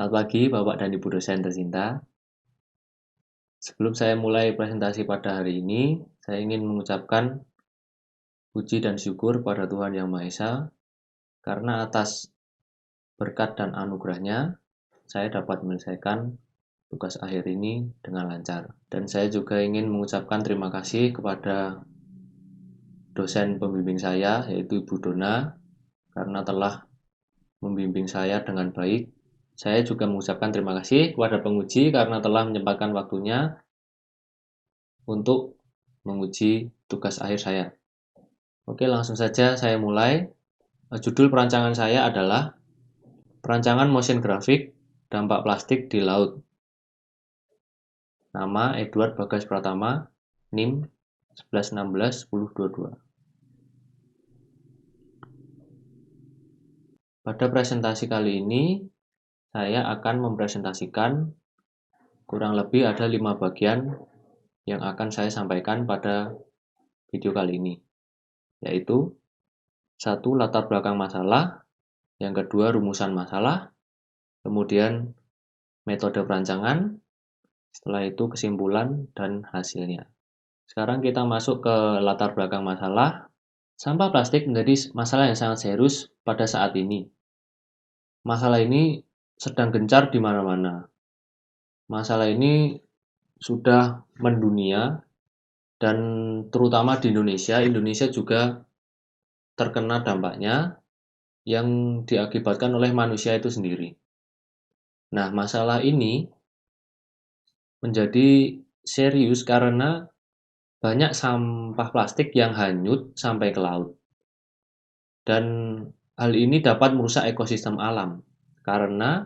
Selamat pagi Bapak dan Ibu dosen tercinta. Sebelum saya mulai presentasi pada hari ini, saya ingin mengucapkan puji dan syukur pada Tuhan Yang Maha Esa, karena atas berkat dan anugerahnya, saya dapat menyelesaikan tugas akhir ini dengan lancar. Dan saya juga ingin mengucapkan terima kasih kepada dosen pembimbing saya, yaitu Ibu Dona, karena telah membimbing saya dengan baik. Saya juga mengucapkan terima kasih kepada penguji karena telah menyempatkan waktunya untuk menguji tugas akhir saya. Oke, langsung saja saya mulai. Judul perancangan saya adalah Perancangan Motion Grafik Dampak Plastik di Laut. Nama Edward Bagas Pratama, NIM 11161022. Pada presentasi kali ini, saya akan mempresentasikan kurang lebih ada 5 bagian yang akan saya sampaikan pada video kali ini, yaitu 1. Latar belakang masalah, yang kedua rumusan masalah, kemudian metode perancangan, setelah itu kesimpulan dan hasilnya. Sekarang kita masuk ke latar belakang masalah. Sampah plastik menjadi masalah yang sangat serius pada saat ini. Masalah ini sedang gencar di mana-mana. Masalah ini sudah mendunia dan terutama di Indonesia. Indonesia juga terkena dampaknya yang diakibatkan oleh manusia itu sendiri. Nah, masalah ini menjadi serius karena banyak sampah plastik yang hanyut sampai ke laut. Dan hal ini dapat merusak ekosistem alam karena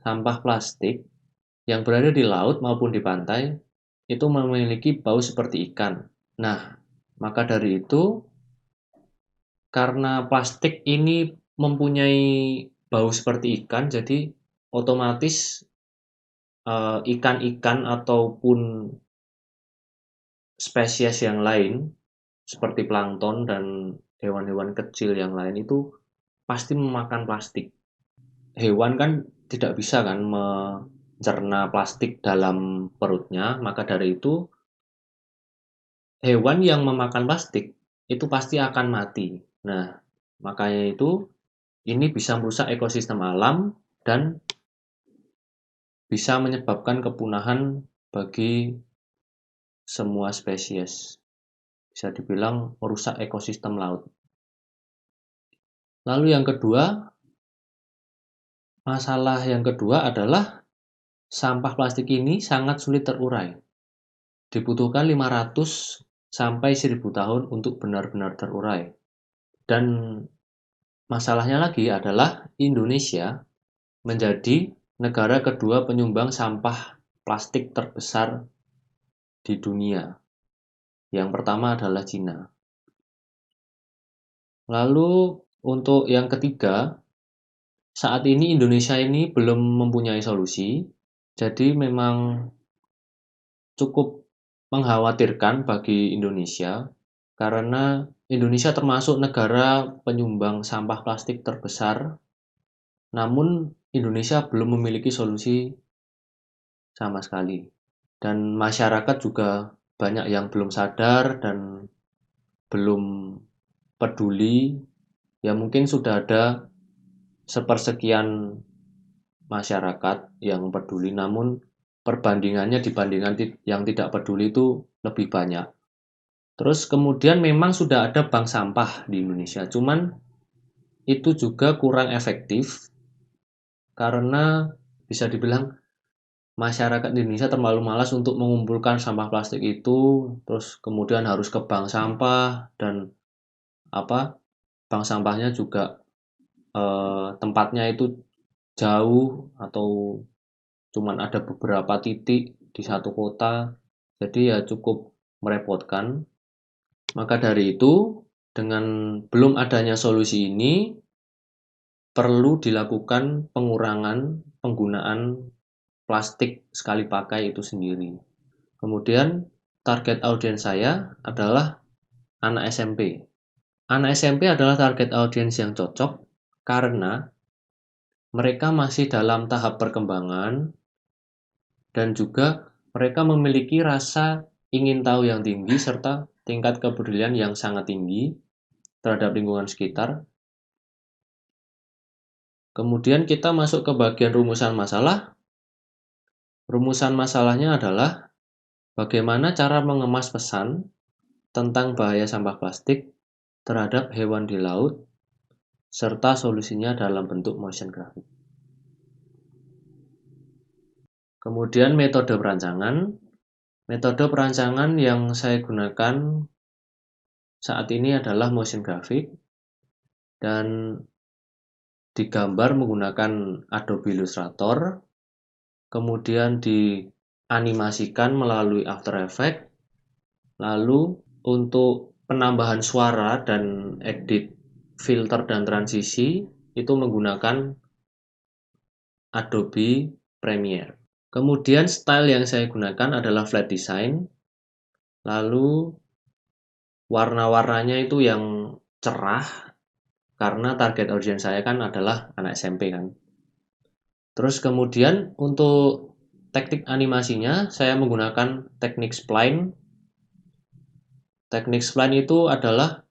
sampah plastik yang berada di laut maupun di pantai itu memiliki bau seperti ikan. Nah, maka dari itu, karena plastik ini mempunyai bau seperti ikan, jadi otomatis ikan-ikan ataupun spesies yang lain seperti plankton dan hewan-hewan kecil yang lain itu pasti memakan plastik. Hewan kan tidak bisa kan mencerna plastik dalam perutnya, maka dari itu hewan yang memakan plastik itu pasti akan mati. Nah, makanya itu ini bisa merusak ekosistem alam dan bisa menyebabkan kepunahan bagi semua spesies. Bisa dibilang merusak ekosistem laut. Lalu masalah yang kedua adalah sampah plastik ini sangat sulit terurai. Dibutuhkan 500 sampai 1000 tahun untuk benar-benar terurai. Dan masalahnya lagi adalah Indonesia menjadi negara kedua penyumbang sampah plastik terbesar di dunia. Yang pertama adalah Cina. Lalu untuk yang ketiga, saat ini Indonesia ini belum mempunyai solusi. Jadi memang cukup mengkhawatirkan bagi Indonesia karena Indonesia termasuk negara penyumbang sampah plastik terbesar. Namun Indonesia belum memiliki solusi sama sekali. Dan masyarakat juga banyak yang belum sadar dan belum peduli. Ya mungkin sudah ada sepersekian masyarakat yang peduli, namun perbandingannya dibandingkan yang tidak peduli itu lebih banyak. Terus kemudian memang sudah ada bank sampah di Indonesia, cuman itu juga kurang efektif karena bisa dibilang masyarakat Indonesia terlalu malas untuk mengumpulkan sampah plastik itu, terus kemudian harus ke bank sampah dan bank sampahnya juga tempatnya itu jauh atau cuman ada beberapa titik di satu kota, jadi ya cukup merepotkan. Maka dari itu, dengan belum adanya solusi ini, perlu dilakukan pengurangan penggunaan plastik sekali pakai itu sendiri. Kemudian target audiens saya adalah anak SMP. Anak SMP adalah target audiens yang cocok karena mereka masih dalam tahap perkembangan dan juga mereka memiliki rasa ingin tahu yang tinggi serta tingkat kepedulian yang sangat tinggi terhadap lingkungan sekitar. Kemudian kita masuk ke bagian rumusan masalah. Rumusan masalahnya adalah bagaimana cara mengemas pesan tentang bahaya sampah plastik terhadap hewan di laut, serta solusinya dalam bentuk motion graphic. Kemudian metode perancangan. Metode perancangan yang saya gunakan saat ini adalah motion graphic dan digambar menggunakan Adobe Illustrator, kemudian dianimasikan melalui After Effects, lalu untuk penambahan suara dan edit filter dan transisi itu menggunakan Adobe Premiere. Kemudian style yang saya gunakan adalah flat design, lalu warna-warnanya itu yang cerah karena target audience saya kan adalah anak SMP kan. Terus kemudian untuk teknik animasinya saya menggunakan teknik spline. Teknik spline itu adalah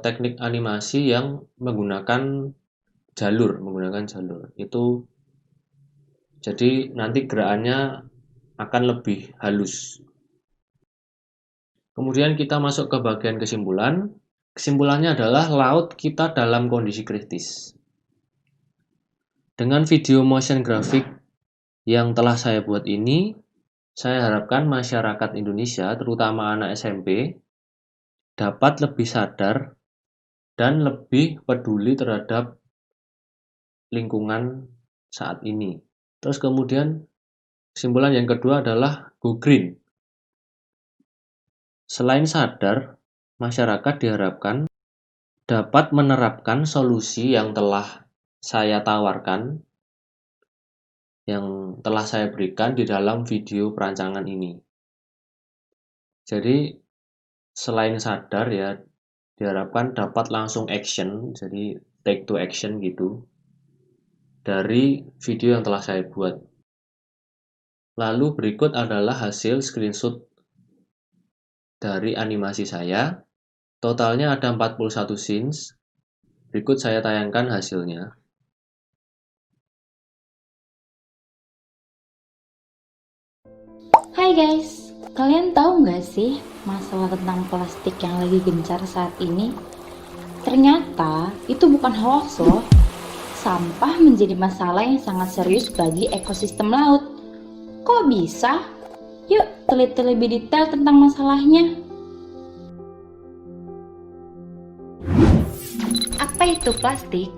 teknik animasi yang menggunakan jalur. Itu jadi nanti gerakannya akan lebih halus. Kemudian kita masuk ke bagian kesimpulan. Kesimpulannya adalah laut kita dalam kondisi kritis. Dengan video motion graphic yang telah saya buat ini, saya harapkan masyarakat Indonesia, terutama anak SMP, dapat lebih sadar dan lebih peduli terhadap lingkungan saat ini. Terus kemudian kesimpulan yang kedua adalah go green. Selain sadar, masyarakat diharapkan dapat menerapkan solusi yang telah saya tawarkan, yang telah saya berikan di dalam video perancangan ini. Jadi selain sadar ya, diharapkan dapat langsung action, jadi take to action gitu, dari video yang telah saya buat. Lalu berikut adalah hasil screenshot dari animasi saya. Totalnya ada 41 scenes. Berikut saya tayangkan hasilnya. Hai guys, kalian tahu nggak sih masalah tentang plastik yang lagi gencar saat ini? Ternyata itu bukan hoax loh. Sampah menjadi masalah yang sangat serius bagi ekosistem laut. Kok bisa? Yuk teliti lebih detail tentang masalahnya. Apa itu plastik?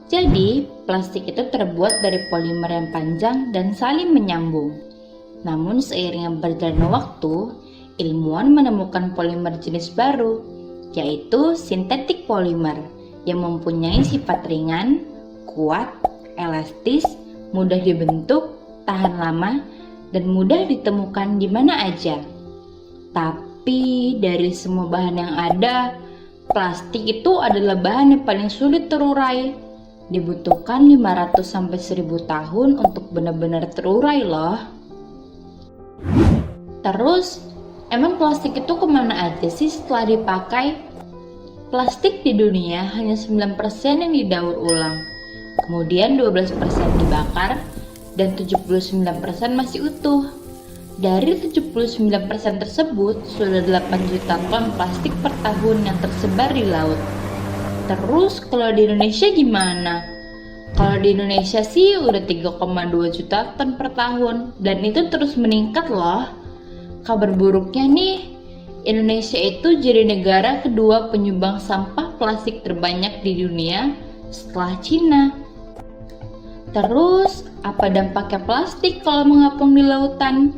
Jadi, plastik itu terbuat dari polimer yang panjang dan saling menyambung. Namun seiringnya berjalannya waktu, ilmuwan menemukan polimer jenis baru, yaitu sintetik polimer yang mempunyai sifat ringan, kuat, elastis, mudah dibentuk, tahan lama, dan mudah ditemukan di mana aja. Tapi dari semua bahan yang ada, plastik itu adalah bahan yang paling sulit terurai. Dibutuhkan 500-1000 tahun untuk benar-benar terurai loh. Terus, emang plastik itu kemana aja sih setelah dipakai? Plastik di dunia hanya 9% yang didaur ulang, kemudian 12% dibakar, dan 79% masih utuh. Dari 79% tersebut, sudah 8 juta ton plastik per tahun yang tersebar di laut. Terus kalau di Indonesia gimana? Kalau di Indonesia sih udah 3,2 juta ton per tahun, dan itu terus meningkat loh. Kabar buruknya nih, Indonesia itu jadi negara kedua penyumbang sampah plastik terbanyak di dunia setelah Cina. Terus, apa dampaknya plastik kalau mengapung di lautan?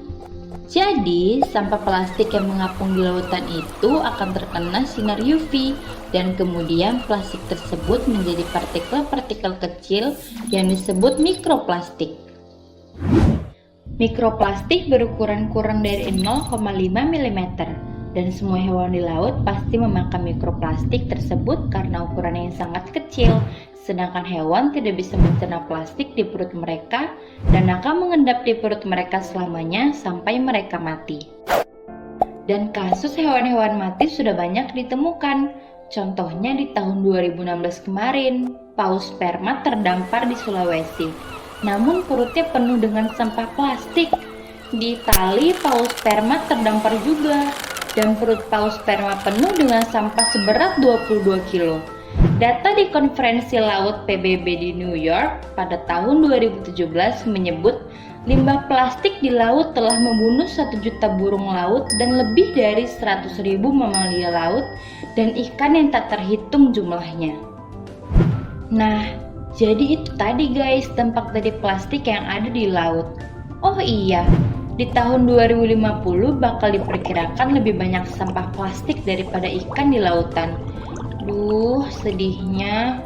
Jadi, sampah plastik yang mengapung di lautan itu akan terkena sinar UV dan kemudian plastik tersebut menjadi partikel-partikel kecil yang disebut mikroplastik. Mikroplastik berukuran kurang dari 0,5 mm dan semua hewan di laut pasti memakan mikroplastik tersebut karena ukurannya yang sangat kecil, sedangkan hewan tidak bisa mencerna plastik di perut mereka dan akan mengendap di perut mereka selamanya sampai mereka mati. Dan kasus hewan-hewan mati sudah banyak ditemukan. Contohnya di tahun 2016 kemarin, paus sperma terdampar di Sulawesi. Namun perutnya penuh dengan sampah plastik. Di Itali, paus sperma terdampar juga. Dan perut paus sperma penuh dengan sampah seberat 22 kilo. Data di Konferensi Laut PBB di New York pada tahun 2017 menyebut limbah plastik di laut telah membunuh 1 juta burung laut dan lebih dari 100.000 mamalia laut dan ikan yang tak terhitung jumlahnya. Nah, jadi itu tadi guys dampak dari plastik yang ada di laut. Oh iya, di tahun 2050 bakal diperkirakan lebih banyak sampah plastik daripada ikan di lautan. Duh, sedihnya.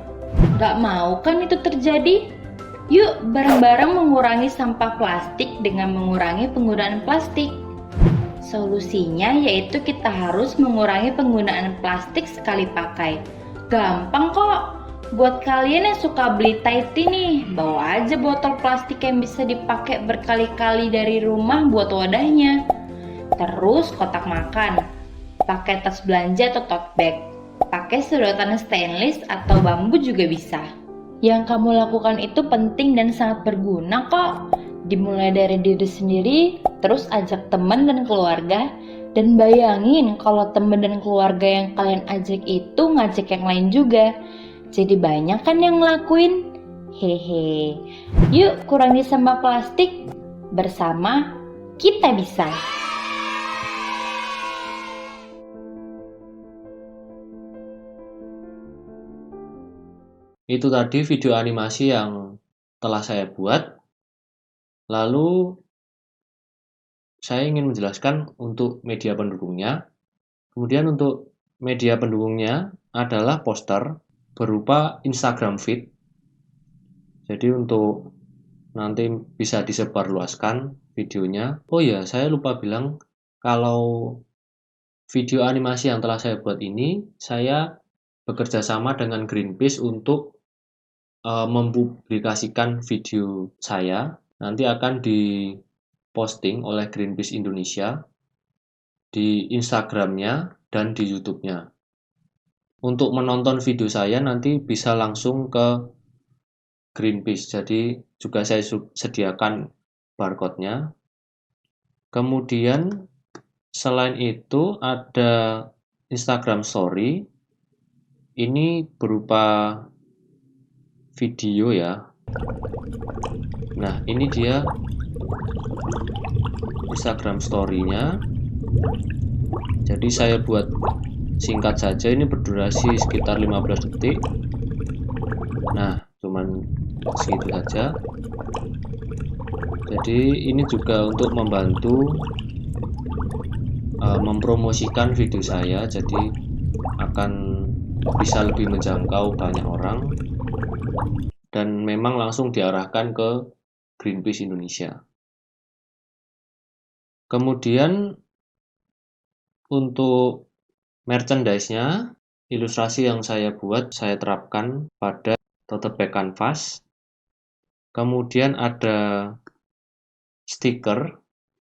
Gak mau kan itu terjadi? Yuk bareng-bareng mengurangi sampah plastik dengan mengurangi penggunaan plastik. Solusinya yaitu kita harus mengurangi penggunaan plastik sekali pakai. Gampang kok. Buat kalian yang suka beli Thai tea nih, bawa aja botol plastik yang bisa dipakai berkali-kali dari rumah buat wadahnya. Terus kotak makan, pakai tas belanja atau tote bag. Pakai sedotan stainless atau bambu juga bisa. Yang kamu lakukan itu penting dan sangat berguna kok. Dimulai dari diri sendiri, terus ajak teman dan keluarga. Dan bayangin kalau teman dan keluarga yang kalian ajak itu ngajak yang lain juga. Jadi banyak kan yang ngelakuin? Hehe. Yuk kurangi sampah plastik. Bersama kita bisa. Itu tadi video animasi yang telah saya buat. Lalu saya ingin menjelaskan untuk media pendukungnya. Kemudian untuk media pendukungnya adalah poster berupa Instagram feed. Jadi untuk nanti bisa disebarluaskan videonya. Oh ya, saya lupa bilang kalau video animasi yang telah saya buat ini, saya bekerja sama dengan Greenpeace untuk mempublikasikan video saya. Nanti akan diposting oleh Greenpeace Indonesia di Instagramnya dan di YouTube-nya. Untuk menonton video saya nanti bisa langsung ke Greenpeace, jadi juga saya sediakan barcode-nya. Kemudian selain itu ada Instagram Story. Ini berupa video ya. Nah, ini dia Instagram Story-nya. Jadi saya buat singkat saja, ini berdurasi sekitar 15 detik. Nah, cuman segitu saja. Jadi ini juga untuk membantu mempromosikan video saya, jadi akan bisa lebih menjangkau banyak orang dan memang langsung diarahkan ke Greenpeace Indonesia. Kemudian untuk merchandise-nya, ilustrasi yang saya buat saya terapkan pada tote bag kanvas. Kemudian ada stiker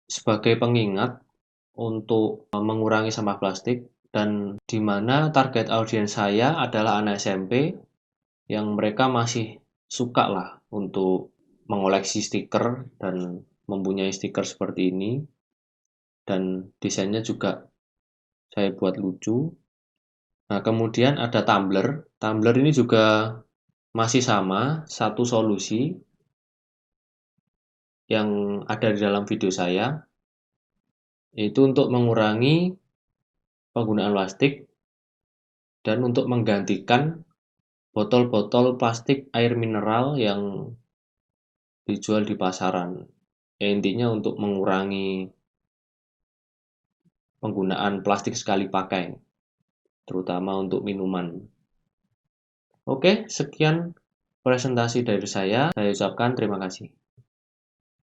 sebagai pengingat untuk mengurangi sampah plastik, dan di mana target audiens saya adalah anak SMP yang mereka masih suka lah untuk mengoleksi stiker dan mempunyai stiker seperti ini, dan desainnya juga saya buat lucu. Nah, kemudian ada tumbler. Tumbler ini juga masih sama, satu solusi yang ada di dalam video saya, yaitu untuk mengurangi penggunaan plastik dan untuk menggantikan botol-botol plastik air mineral yang dijual di pasaran. Ya, intinya untuk mengurangi penggunaan plastik sekali pakai, terutama untuk minuman. Oke, sekian presentasi dari saya. Saya ucapkan terima kasih.